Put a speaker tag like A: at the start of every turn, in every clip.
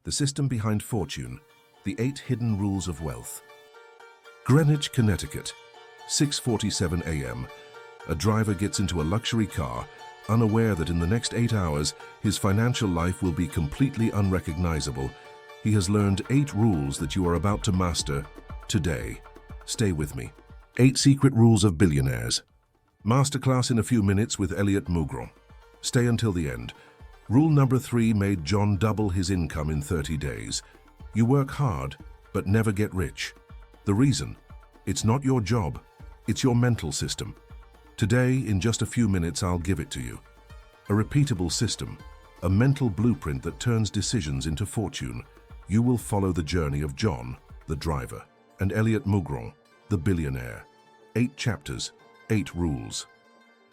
A: The System Behind Fortune, The 8 Hidden Rules of Wealth. Greenwich, Connecticut, 6:47 a.m. A driver gets into a luxury car, unaware that in the next 8 hours, his financial life will be completely unrecognizable. He has learned 8 rules that you are about to master today. Stay with me. 8 Secret Rules of Billionaires. Masterclass in a few minutes with Elliot Mougron. Stay until the end. Rule number 3 made John double his income in 30 days. You work hard, but never get rich. The reason? It's not your job, it's your mental system. Today, in just a few minutes, I'll give it to you. A repeatable system, a mental blueprint that turns decisions into fortune. You will follow the journey of John, the driver, and Elliot Mougron, the billionaire. 8 chapters, 8 rules.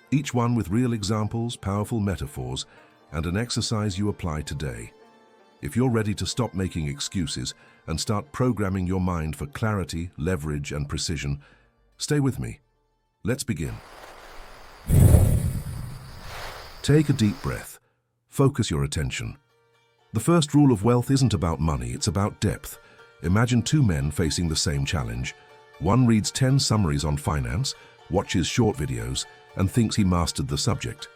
A: Each one with real examples, powerful metaphors, and an exercise you apply today. If you're ready to stop making excuses and start programming your mind for clarity, leverage, and precision, stay with me. Let's begin. Take a deep breath. Focus your attention. The first rule of wealth isn't about money, it's about depth. Imagine 2 men facing the same challenge. One reads 10 summaries on finance, watches short videos, and thinks he mastered the subject.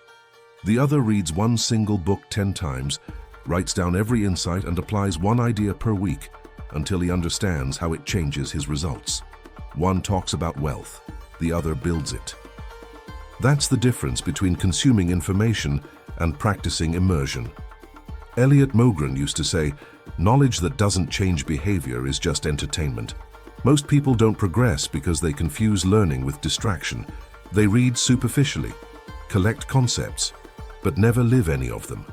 A: The other reads one single book 10 times, writes down every insight, and applies one idea per week until he understands how it changes his results. One talks about wealth, the other builds it. That's the difference between consuming information and practicing immersion. Elliot Mougron used to say, "Knowledge that doesn't change behavior is just entertainment." Most people don't progress because they confuse learning with distraction. They read superficially, collect concepts, but never live any of them.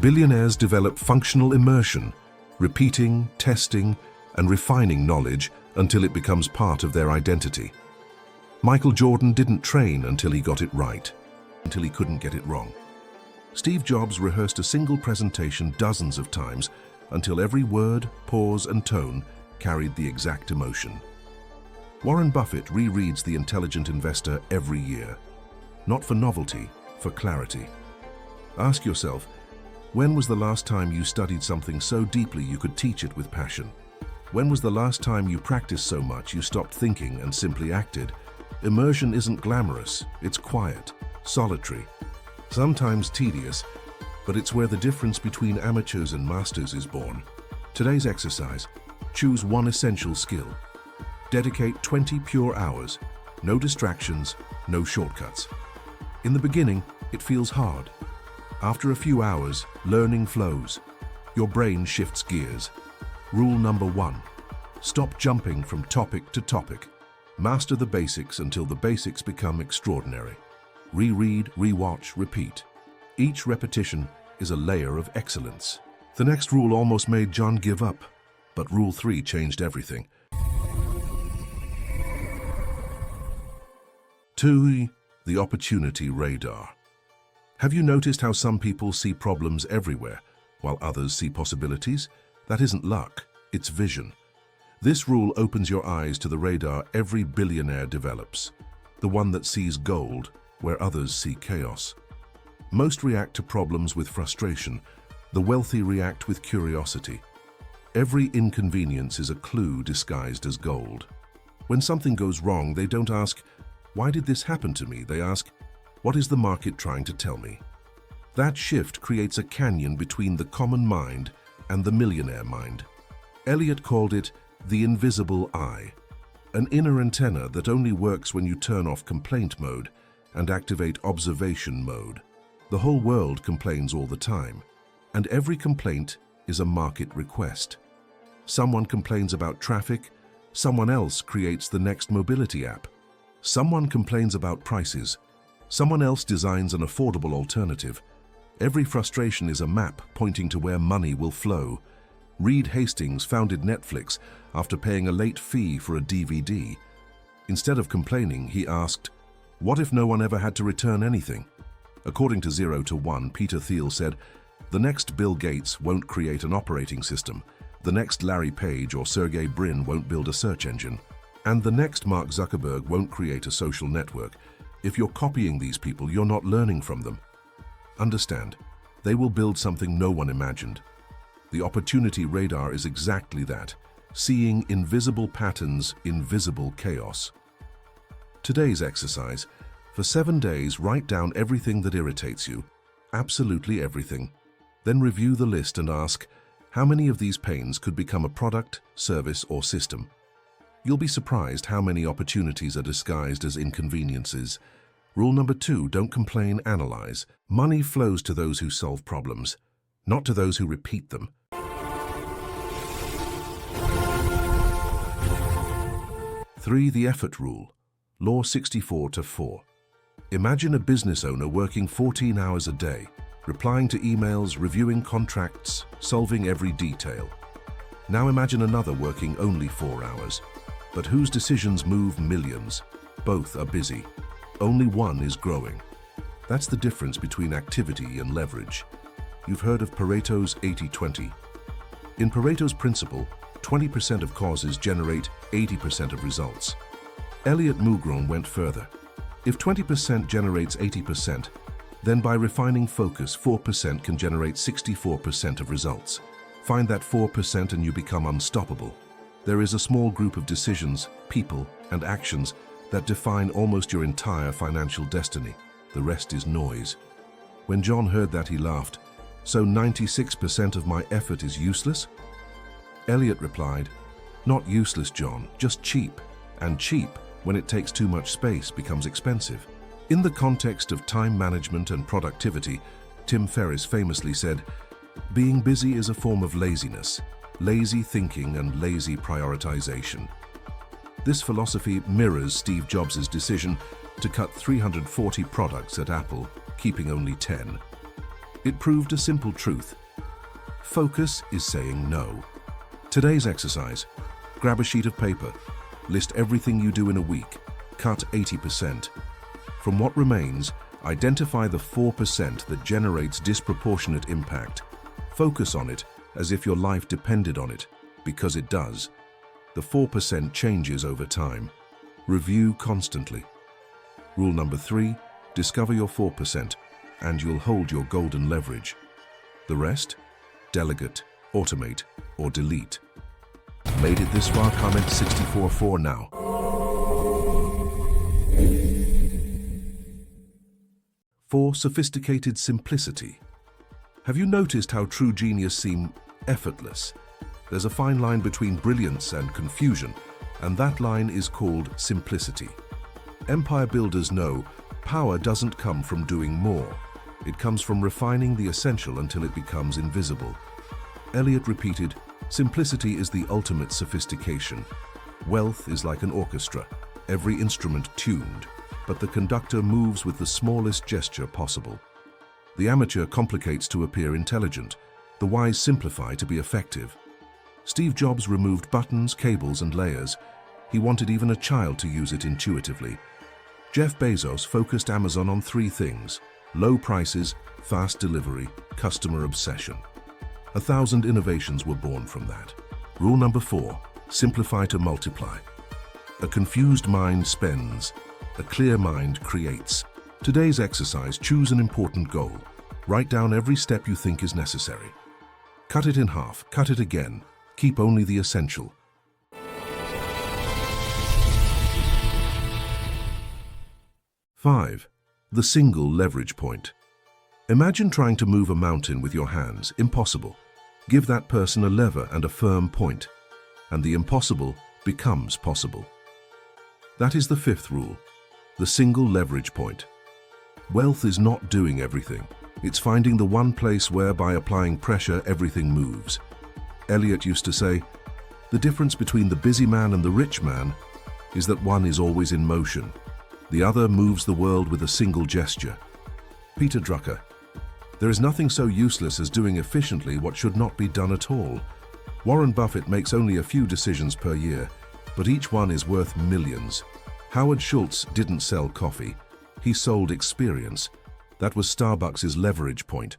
A: Billionaires develop functional immersion, repeating, testing, and refining knowledge until it becomes part of their identity. Michael Jordan didn't train until he got it right, until he couldn't get it wrong. Steve Jobs rehearsed a single presentation dozens of times until every word, pause, and tone carried the exact emotion. Warren Buffett rereads The Intelligent Investor every year, not for novelty, for clarity. Ask yourself, when was the last time you studied something so deeply you could teach it with passion? When was the last time you practiced so much you stopped thinking and simply acted? Immersion isn't glamorous, it's quiet, solitary, sometimes tedious, but it's where the difference between amateurs and masters is born. Today's exercise: choose one essential skill. Dedicate 20 pure hours, no distractions, no shortcuts. In the beginning, it feels hard. After a few hours, learning flows. Your brain shifts gears. Rule number 1: stop jumping from topic to topic. Master the basics until the basics become extraordinary. Reread, rewatch, repeat. Each repetition is a layer of excellence. The next rule almost made John give up, but Rule 3 changed everything. 2. The opportunity radar. Have you noticed how some people see problems everywhere, while others see possibilities? That isn't luck, it's vision. This rule opens your eyes to the radar every billionaire develops, the one that sees gold where others see chaos. Most react to problems with frustration. The wealthy react with curiosity. Every inconvenience is a clue disguised as gold. When something goes wrong, they don't ask, "Why did this happen to me?" They ask, "What is the market trying to tell me?" That shift creates a canyon between the common mind and the millionaire mind. Elliot called it the invisible eye, an inner antenna that only works when you turn off complaint mode and activate observation mode. The whole world complains all the time, and every complaint is a market request. Someone complains about traffic, someone else creates the next mobility app. Someone complains about prices, someone else designs an affordable alternative. Every frustration is a map pointing to where money will flow. Reed Hastings founded Netflix after paying a late fee for a DVD. Instead of complaining, he asked, "What if no one ever had to return anything?" According to 0 to 1, Peter Thiel said, "The next Bill Gates won't create an operating system. The next Larry Page or Sergey Brin won't build a search engine. And the next Mark Zuckerberg won't create a social network. If you're copying these people, you're not learning from them." Understand, they will build something no one imagined. The opportunity radar is exactly that, seeing invisible patterns in visible chaos. Today's exercise: for 7 days, write down everything that irritates you, absolutely everything. Then review the list and ask, how many of these pains could become a product, service, or system? You'll be surprised how many opportunities are disguised as inconveniences. Rule number 2, don't complain, analyze. Money flows to those who solve problems, not to those who repeat them. 3. The effort rule. Law 64-4. Imagine a business owner working 14 hours a day, replying to emails, reviewing contracts, solving every detail. Now imagine another working only 4 hours, but whose decisions move millions. Both are busy. Only one is growing. That's the difference between activity and leverage. You've heard of Pareto's 80-20. In Pareto's principle, 20% of causes generate 80% of results. Elliot Mougron went further. If 20% generates 80%, then by refining focus, 4% can generate 64% of results. Find that 4% and you become unstoppable. There is a small group of decisions, people, and actions that define almost your entire financial destiny. The rest is noise. When John heard that, he laughed. So 96% of my effort is useless? Elliot replied, not useless, John, just cheap. And cheap, when it takes too much space, becomes expensive. In the context of time management and productivity, Tim Ferriss famously said, being busy is a form of laziness, lazy thinking and lazy prioritization. This philosophy mirrors Steve Jobs' decision to cut 340 products at Apple, keeping only 10. It proved a simple truth. Focus is saying no. Today's exercise: grab a sheet of paper, list everything you do in a week, cut 80%. From what remains, identify the 4% that generates disproportionate impact. Focus on it as if your life depended on it, because it does. The 4% changes over time. Review constantly. Rule number 3, discover your 4% and you'll hold your golden leverage. The rest? Delegate, automate, or delete. Made it this far? Comment 64-4 now. 4. Sophisticated simplicity. Have you noticed how true genius seems effortless? There's a fine line between brilliance and confusion, and that line is called simplicity. Empire builders know power doesn't come from doing more. It comes from refining the essential until it becomes invisible. Elliot repeated, simplicity is the ultimate sophistication. Wealth is like an orchestra, every instrument tuned, but the conductor moves with the smallest gesture possible. The amateur complicates to appear intelligent, the wise simplify to be effective. Steve Jobs removed buttons, cables, and layers. He wanted even a child to use it intuitively. Jeff Bezos focused Amazon on 3 things: low prices, fast delivery, customer obsession. 1,000 innovations were born from that. Rule number 4, simplify to multiply. A confused mind spends, a clear mind creates. Today's exercise: choose an important goal. Write down every step you think is necessary. Cut it in half, cut it again. Keep only the essential. 5. The single leverage point. Imagine trying to move a mountain with your hands. Impossible. Give that person a lever and a firm point, and the impossible becomes possible. That is the 5th rule, the single leverage point. Wealth is not doing everything. It's finding the one place where, by applying pressure, everything moves. Elliot used to say, the difference between the busy man and the rich man is that one is always in motion. The other moves the world with a single gesture. Peter Drucker. There is nothing so useless as doing efficiently what should not be done at all. Warren Buffett makes only a few decisions per year, but each one is worth millions. Howard Schultz didn't sell coffee. He sold experience. That was Starbucks' leverage point.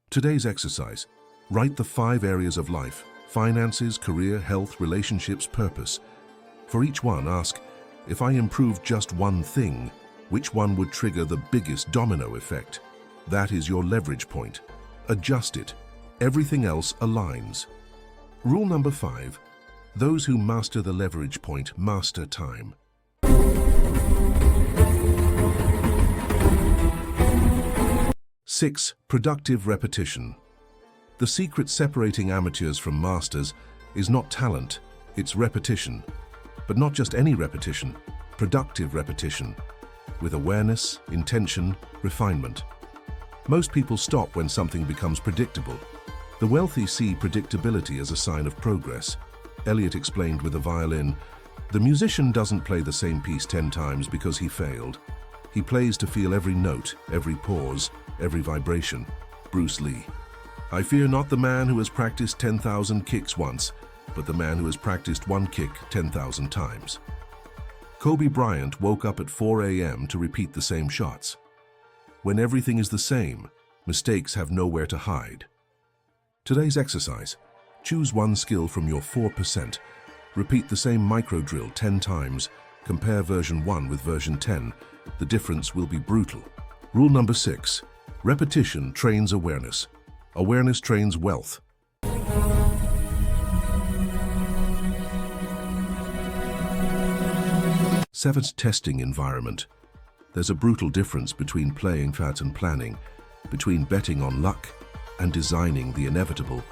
A: Today's exercise: write the 5 areas of life: finances, career, health, relationships, purpose. For each one, ask, if I improved just one thing, which one would trigger the biggest domino effect? That is your leverage point. Adjust it. Everything else aligns. Rule number 5. Those who master the leverage point master time. Six, productive repetition. The secret separating amateurs from masters is not talent, it's repetition. But not just any repetition, productive repetition, with awareness, intention, refinement. Most people stop when something becomes predictable. The wealthy see predictability as a sign of progress. Elliot explained with a violin, "The musician doesn't play the same piece 10 times because he failed. He plays to feel every note, every pause, every vibration." Bruce Lee. "I fear not the man who has practiced 10,000 kicks once, but the man who has practiced one kick 10,000 times." Kobe Bryant woke up at 4 a.m. to repeat the same shots. When everything is the same, mistakes have nowhere to hide. Today's exercise. Choose one skill from your 4%. Repeat the same micro drill 10 times. Compare version 1 with version 10. The difference will be brutal. Rule number 6. Repetition trains awareness. Awareness trains wealth. Seventh, testing environment. There's a brutal difference between playing fat and planning, between betting on luck and designing the inevitable.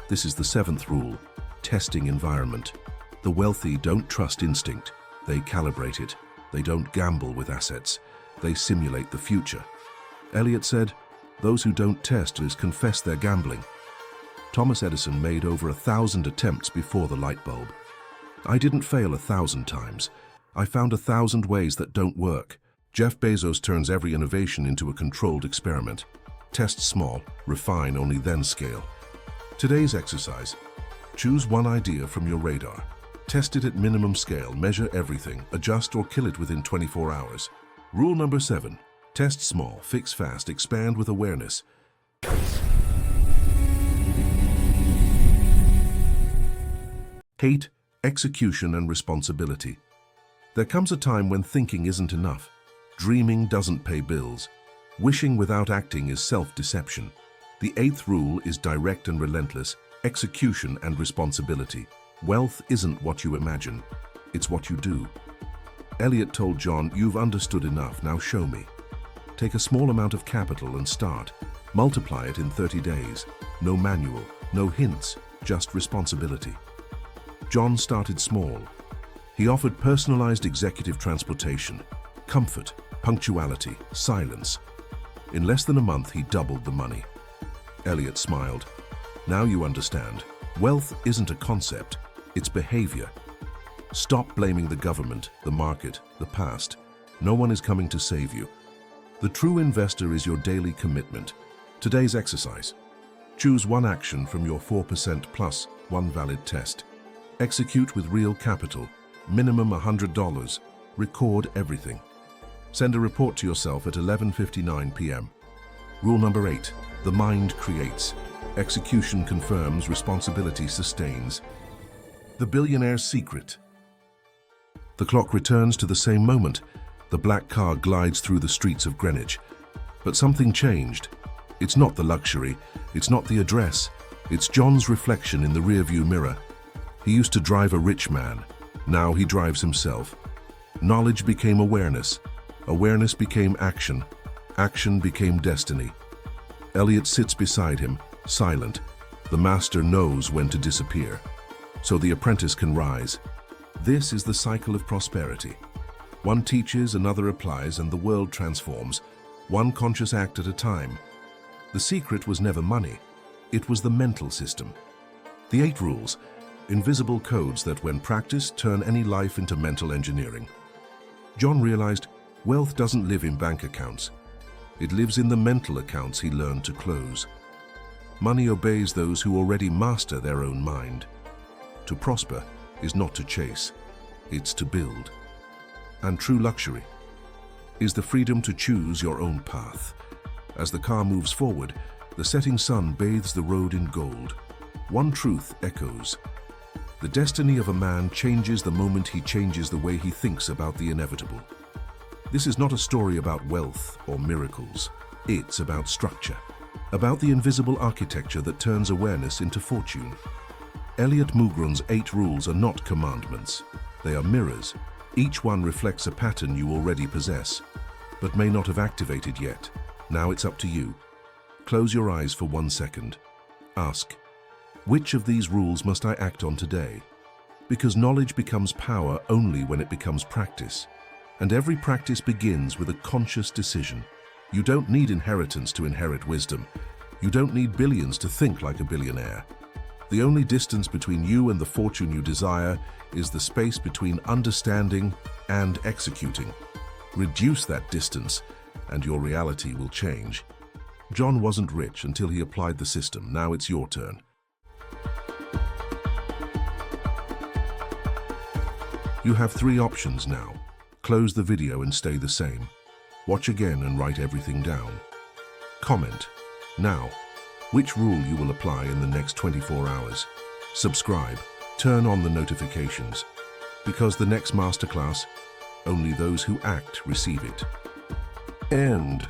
A: This is the 7th rule, testing environment. The wealthy don't trust instinct, they calibrate it. They don't gamble with assets, they simulate the future. Elliot said, "Those who don't test is confess they're gambling." Thomas Edison made over 1,000 attempts before the light bulb. "I didn't fail 1,000 times. I found 1,000 ways that don't work." Jeff Bezos turns every innovation into a controlled experiment. Test small, refine, only then scale. Today's exercise. Choose one idea from your radar. Test it at minimum scale, measure everything, adjust or kill it within 24 hours. Rule number 7. Test small, fix fast, expand with awareness. 8. Execution and responsibility. There comes a time when thinking isn't enough. Dreaming doesn't pay bills. Wishing without acting is self-deception. The 8th rule is direct and relentless, execution and responsibility. Wealth isn't what you imagine, it's what you do. Elliot told John, "You've understood enough, now show me." Take a small amount of capital and start. Multiply it in 30 days. No manual, no hints, just responsibility. John started small. He offered personalized executive transportation, comfort, punctuality, silence. In less than a month, he doubled the money. Elliot smiled. "Now you understand. Wealth isn't a concept, it's behavior. Stop blaming the government, the market, the past. No one is coming to save you. The true investor is your daily commitment." Today's exercise. Choose one action from your 4% plus one valid test. Execute with real capital, minimum $100. Record everything. Send a report to yourself at 11:59 p.m. Rule number 8. The mind creates. Execution confirms, responsibility sustains. The billionaire's secret. The clock returns to the same moment. The black car glides through the streets of Greenwich. But something changed. It's not the luxury, it's not the address. It's John's reflection in the rearview mirror. He used to drive a rich man. Now he drives himself. Knowledge became awareness. Awareness became action. Action became destiny. Elliot sits beside him, silent. The master knows when to disappear, so the apprentice can rise. This is the cycle of prosperity. One teaches, another applies, and the world transforms, one conscious act at a time. The secret was never money. It was the mental system. The 8 rules, invisible codes that, when practiced, turn any life into mental engineering. John realized wealth doesn't live in bank accounts. It lives in the mental accounts he learned to close. Money obeys those who already master their own mind. To prosper is not to chase, it's to build. And true luxury is the freedom to choose your own path. As the car moves forward, the setting sun bathes the road in gold. One truth echoes. The destiny of a man changes the moment he changes the way he thinks about the inevitable. This is not a story about wealth or miracles. It's about structure. about the invisible architecture that turns awareness into fortune. Elliot Mougron's 8 rules are not commandments. They are mirrors. Each one reflects a pattern you already possess, but may not have activated yet. Now it's up to you. Close your eyes for 1 second. Ask, which of these rules must I act on today? Because knowledge becomes power only when it becomes practice. And every practice begins with a conscious decision. You don't need inheritance to inherit wisdom. You don't need billions to think like a billionaire. The only distance between you and the fortune you desire is the space between understanding and executing. Reduce that distance, and your reality will change. John wasn't rich until he applied the system. Now it's your turn. You have 3 options now. Close the video and stay the same. Watch again and write everything down. Comment. Now, which rule you will apply in the next 24 hours. Subscribe. Turn on the notifications. Because the next masterclass, only those who act receive it. End.